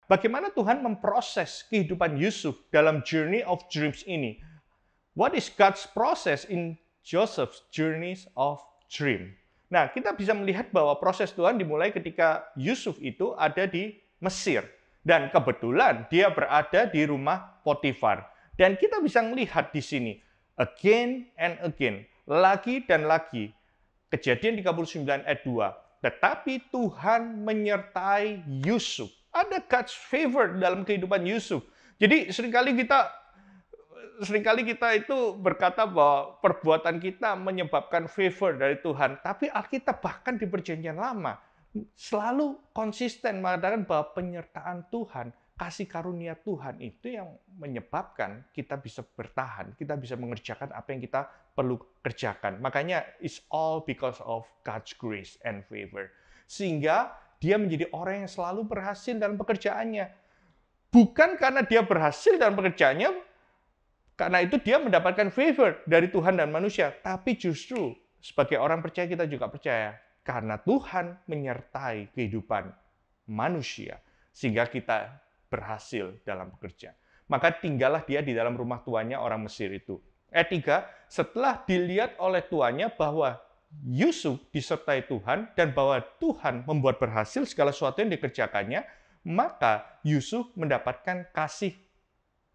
bagaimana Tuhan memproses kehidupan Yusuf dalam journey of dreams ini? What is God's process in Joseph's journeys of dream? Nah, kita bisa melihat bahwa proses Tuhan dimulai ketika Yusuf itu ada di Mesir. Dan kebetulan dia berada di rumah Potifar. Dan kita bisa melihat di sini, again and again, lagi dan lagi, Kejadian 39 ayat 2. Tetapi Tuhan menyertai Yusuf. Ada God's favor dalam kehidupan Yusuf. Jadi seringkali kita itu berkata bahwa perbuatan kita menyebabkan favor dari Tuhan. Tapi Alkitab bahkan di Perjanjian Lama selalu konsisten mengatakan bahwa penyertaan Tuhan, kasih karunia Tuhan itu yang menyebabkan kita bisa bertahan, kita bisa mengerjakan apa yang kita perlu kerjakan. Makanya it's all because of God's grace and favor. Sehingga dia menjadi orang yang selalu berhasil dalam pekerjaannya. Bukan karena dia berhasil dalam pekerjaannya, karena itu dia mendapatkan favor dari Tuhan dan manusia. Tapi justru sebagai orang percaya kita juga percaya. Karena Tuhan menyertai kehidupan manusia. Sehingga kita berhasil dalam bekerja. Maka tinggallah dia di dalam rumah tuannya orang Mesir itu. Ayat 3, setelah dilihat oleh tuannya bahwa Yusuf disertai Tuhan dan bahwa Tuhan membuat berhasil segala sesuatu yang dikerjakannya, maka Yusuf mendapatkan kasih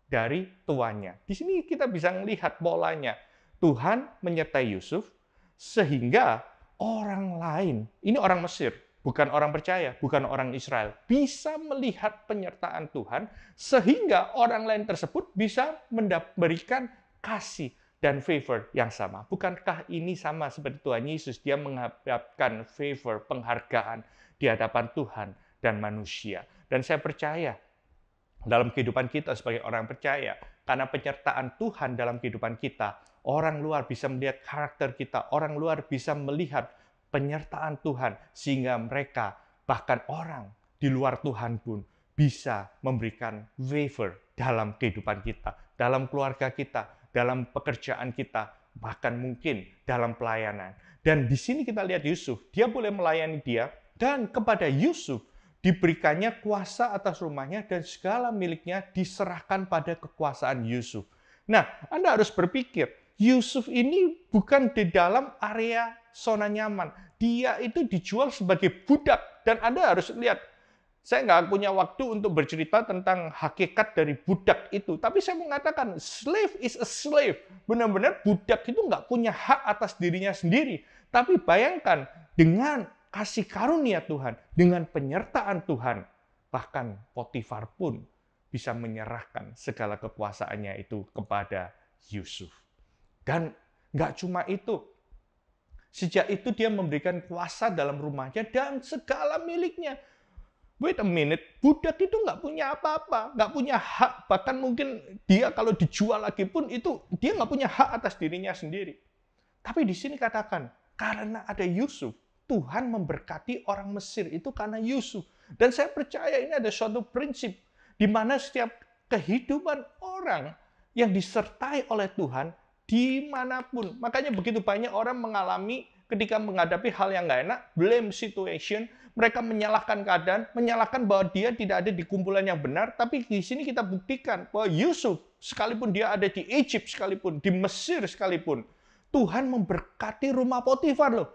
dari tuannya. Di sini kita bisa melihat polanya. Tuhan menyertai Yusuf sehingga orang lain, ini orang Mesir, bukan orang percaya, bukan orang Israel, bisa melihat penyertaan Tuhan sehingga orang lain tersebut bisa memberikan kasih dan favor yang sama. Bukankah ini sama seperti Tuhan Yesus? Dia mendapatkan favor, penghargaan di hadapan Tuhan dan manusia. Dan saya percaya dalam kehidupan kita sebagai orang percaya, karena penyertaan Tuhan dalam kehidupan kita, orang luar bisa melihat karakter kita, orang luar bisa melihat penyertaan Tuhan, sehingga mereka, bahkan orang di luar Tuhan pun, bisa memberikan favor dalam kehidupan kita, dalam keluarga kita, dalam pekerjaan kita, bahkan mungkin dalam pelayanan. Dan di sini kita lihat Yusuf, dia boleh melayani dia, dan kepada Yusuf diberikannya kuasa atas rumahnya dan segala miliknya diserahkan pada kekuasaan Yusuf. Nah, Anda harus berpikir, Yusuf ini bukan di dalam area zona nyaman. Dia itu dijual sebagai budak. Dan Anda harus lihat, saya nggak punya waktu untuk bercerita tentang hakikat dari budak itu. Tapi saya mengatakan, slave is a slave. Benar-benar budak itu nggak punya hak atas dirinya sendiri. Tapi bayangkan, dengan kasih karunia Tuhan, dengan penyertaan Tuhan, bahkan Potifar pun bisa menyerahkan segala kekuasaannya itu kepada Yusuf. Dan nggak cuma itu, sejak itu dia memberikan kuasa dalam rumahnya dan segala miliknya. Wait a minute, budak itu nggak punya apa-apa, nggak punya hak, bahkan mungkin dia kalau dijual lagi pun itu dia nggak punya hak atas dirinya sendiri. Tapi di sini katakan, karena ada Yusuf, Tuhan memberkati orang Mesir itu karena Yusuf. Dan saya percaya ini ada suatu prinsip di mana setiap kehidupan orang yang disertai oleh Tuhan dimanapun. Makanya begitu banyak orang mengalami ketika menghadapi hal yang nggak enak, blame situation, mereka menyalahkan keadaan, menyalahkan bahwa dia tidak ada di kumpulan yang benar. Tapi di sini kita buktikan bahwa Yusuf, sekalipun dia ada di Egypt sekalipun, di Mesir sekalipun, Tuhan memberkati rumah Potifar loh.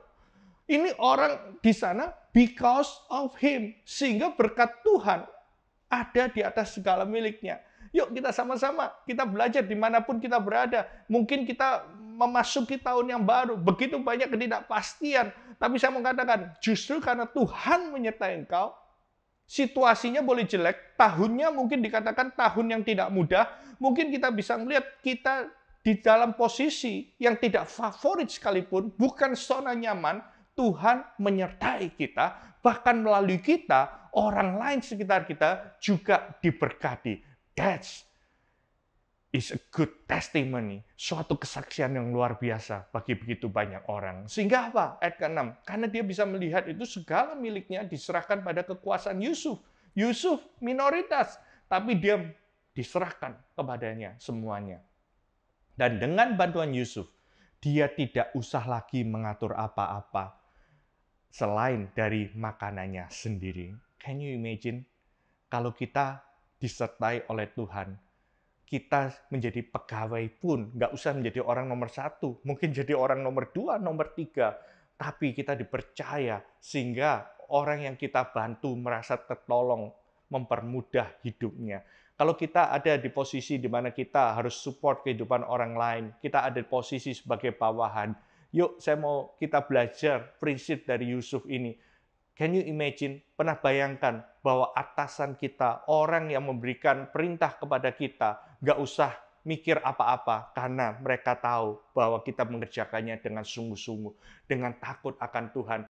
Ini orang di sana because of him. Sehingga berkat Tuhan ada di atas segala miliknya. Yuk kita sama-sama, kita belajar dimanapun kita berada. Mungkin kita memasuki tahun yang baru, begitu banyak ketidakpastian. Tapi saya mau katakan, justru karena Tuhan menyertai engkau, situasinya boleh jelek, tahunnya mungkin dikatakan tahun yang tidak mudah, mungkin kita bisa melihat kita di dalam posisi yang tidak favorit sekalipun, bukan zona nyaman, Tuhan menyertai kita, bahkan melalui kita, orang lain sekitar kita juga diberkati. That is a good testimony, suatu kesaksian yang luar biasa bagi begitu banyak orang. Sehingga apa? Ayat ke-6, karena dia bisa melihat itu segala miliknya diserahkan pada kekuasaan Yusuf. Yusuf minoritas, tapi dia diserahkan kepadanya semuanya. Dan dengan bantuan Yusuf, dia tidak usah lagi mengatur apa-apa selain dari makanannya sendiri. Can you imagine? Kalau kita disertai oleh Tuhan, kita menjadi pegawai pun nggak usah menjadi orang nomor satu, mungkin jadi orang nomor dua, nomor tiga, tapi kita dipercaya sehingga orang yang kita bantu merasa tertolong, mempermudah hidupnya. Kalau kita ada di posisi di mana kita harus support kehidupan orang lain, kita ada di posisi sebagai bawahan, yuk saya mau kita belajar prinsip dari Yusuf ini. Can you imagine, pernah bayangkan bahwa atasan kita, orang yang memberikan perintah kepada kita, nggak usah mikir apa-apa, karena mereka tahu bahwa kita mengerjakannya dengan sungguh-sungguh, dengan takut akan Tuhan.